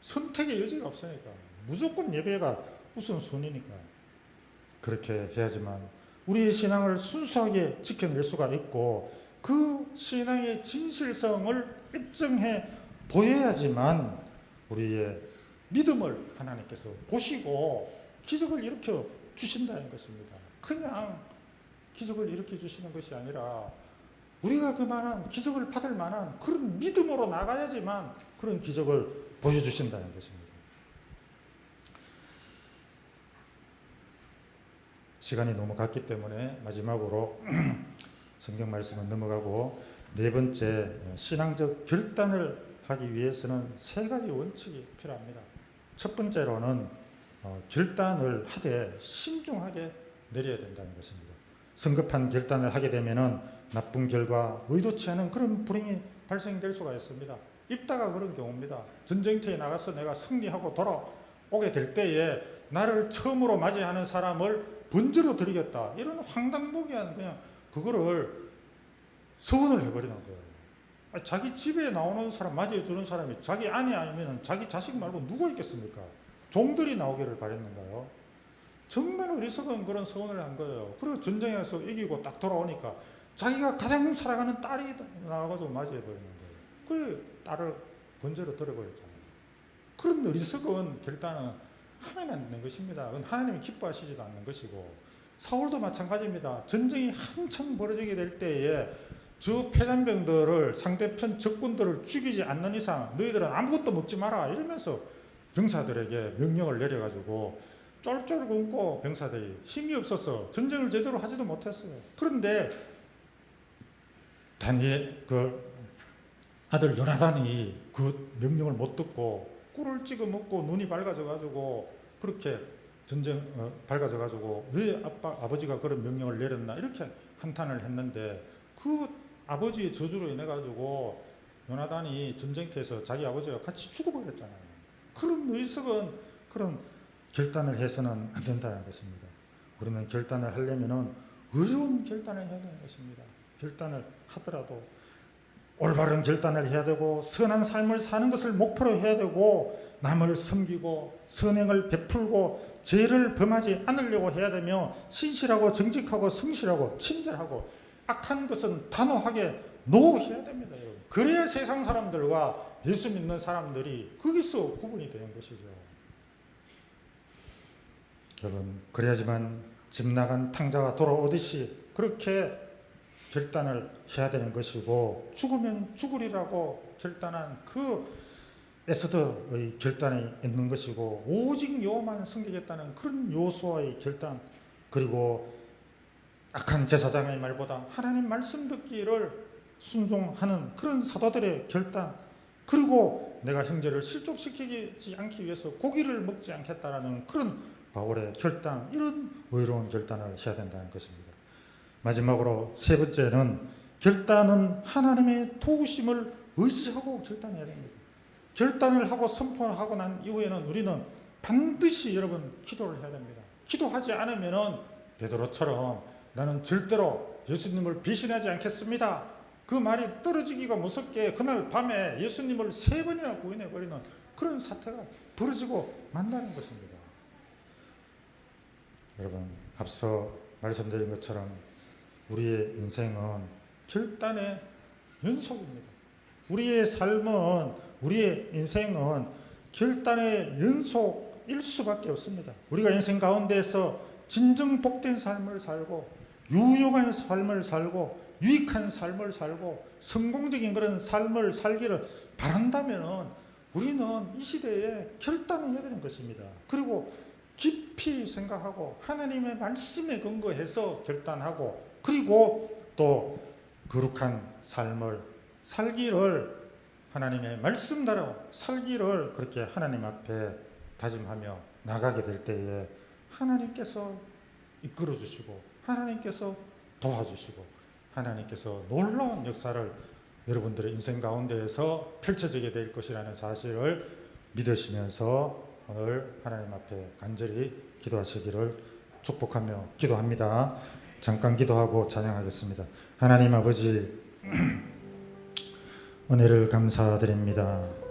선택의 여지가 없으니까 무조건 예배가 우선순위니까 그렇게 해야지만 우리의 신앙을 순수하게 지켜낼 수가 있고 그 신앙의 진실성을 입증해 보여야지만 우리의 믿음을 하나님께서 보시고 기적을 일으켜 주신다는 것입니다. 그냥 기적을 일으켜 주시는 것이 아니라 우리가 그만한 기적을 받을 만한 그런 믿음으로 나가야지만 그런 기적을 보여주신다는 것입니다. 시간이 너무 갔기 때문에 마지막으로 성경 말씀은 넘어가고 네 번째, 신앙적 결단을 하기 위해서는 세 가지 원칙이 필요합니다. 첫 번째로는 결단을 하되 신중하게 내려야 된다는 것입니다. 성급한 결단을 하게 되면은 나쁜 결과, 의도치 않은 그런 불행이 발생될 수가 있습니다. 입다가 그런 경우입니다. 전쟁터에 나가서 내가 승리하고 돌아오게 될 때에 나를 처음으로 맞이하는 사람을 번제로 드리겠다. 이런 황당무계한 그냥 그거를 서원을 해버리는 거예요. 자기 집에 나오는 사람, 맞이해주는 사람이 자기 아내 아니면 자기 자식 말고 누가 있겠습니까? 종들이 나오기를 바랬는가요? 정말 어리석은 그런 서원을 한 거예요. 그리고 전쟁에서 이기고 딱 돌아오니까 자기가 가장 사랑하는 딸이 나와가지고 맞이해버리는 거예요. 그 딸을 번제로 드려버렸잖아요. 그런 어리석은 결단은 하면 안 되는 것입니다. 그건 하나님이 기뻐하시지도 않는 것이고 사울도 마찬가지입니다. 전쟁이 한참 벌어지게 될 때에 저 패잔병들을 상대편 적군들을 죽이지 않는 이상 너희들은 아무것도 먹지 마라 이러면서 병사들에게 명령을 내려가지고 쫄쫄 굶고 병사들이 힘이 없어서 전쟁을 제대로 하지도 못했어요. 그런데 다니엘 그 아들 요나단이 그 명령을 못 듣고 꿀을 찍어 먹고 눈이 밝아져가지고 그렇게 전쟁 밝아져가지고 왜 아버지가 그런 명령을 내렸나 이렇게 한탄을 했는데 그 아버지의 저주로 인해 가지고 요나단이 전쟁터에서 자기 아버지와 같이 죽어버렸잖아요. 그런 어리석은 그런 결단을 해서는 안 된다는 것입니다. 우리는 결단을 하려면은 어려운 결단을 해야 되는 것입니다. 결단을 하더라도 올바른 결단을 해야 되고 선한 삶을 사는 것을 목표로 해야 되고 남을 섬기고 선행을 베풀고 죄를 범하지 않으려고 해야 되며 신실하고 정직하고 성실하고 친절하고 악한 것은 단호하게 노해야 됩니다. 여러분. 그래야 세상 사람들과 예수 믿는 사람들이 거기서 구분이 되는 것이죠. 여러분, 그래야지만 집 나간 탕자가 돌아오듯이 그렇게 결단을 해야 되는 것이고 죽으면 죽으리라고 결단한 그 에스더의 결단이 있는 것이고 오직 여호와만 섬기겠다는 그런 요수아의 결단 그리고 악한 제사장의 말보다 하나님 말씀 듣기를 순종하는 그런 사도들의 결단 그리고 내가 형제를 실족시키지 않기 위해서 고기를 먹지 않겠다라는 그런 바울의 결단 이런 의로운 결단을 해야 된다는 것입니다. 마지막으로 세 번째는 결단은 하나님의 도우심을 의지하고 결단해야 됩니다. 결단을 하고 선포하고 난 이후에는 우리는 반드시 여러분 기도를 해야 됩니다. 기도하지 않으면은 베드로처럼 나는 절대로 예수님을 배신하지 않겠습니다. 그 말이 떨어지기가 무섭게 그날 밤에 예수님을 3번이나 부인해버리는 그런 사태가 벌어지고 만다는 것입니다. 여러분 앞서 말씀드린 것처럼 우리의 인생은 결단의 연속입니다. 우리의 삶은 우리의 인생은 결단의 연속일 수밖에 없습니다. 우리가 인생 가운데서 진정 복된 삶을 살고 유용한 삶을 살고 유익한 삶을 살고 성공적인 그런 삶을 살기를 바란다면 우리는 이 시대에 결단을 해야 되는 것입니다. 그리고 깊이 생각하고 하나님의 말씀에 근거해서 결단하고 그리고 또 거룩한 삶을 살기를 하나님의 말씀대로 살기를 그렇게 하나님 앞에 다짐하며 나가게 될 때에 하나님께서 이끌어 주시고 하나님께서 도와주시고 하나님께서 놀라운 역사를 여러분들의 인생 가운데에서 펼쳐지게 될 것이라는 사실을 믿으시면서 오늘 하나님 앞에 간절히 기도하시기를 축복하며 기도합니다. 잠깐 기도하고 찬양하겠습니다. 하나님 아버지 은혜를 감사드립니다.